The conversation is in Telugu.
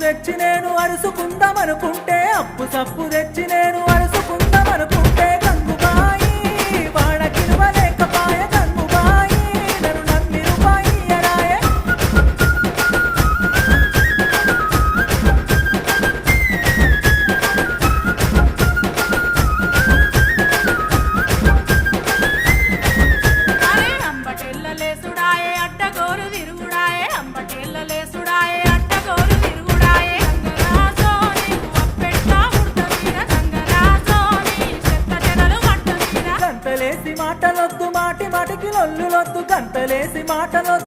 తెచ్చి నేను అరుసుకుందామనుకుంటే అప్పు సప్పు తెచ్చి నేను అరుసుకుందామనుకుంటే గంగుబాయి వాడకిలువలేకపాయ గంగుబాయి నన్ను నమ్మి రూపాయి ఎడాయే అంబటెల్లలేసుడాయే అడ్డగోరు విరుగుడాయే అంబటెల్లలేసుడాయే అడ్డగోరు విరుగుడాయే గంగరాజో నీకు అప్పెట్టా ఉడతమీర గంగరాజో నీ చెత్త చెదలు మట్ట మీద గంతలేసి మాటలొద్దు మాటి మాటికి లొల్లులొద్దు గంతలేసి మాటలొద్దు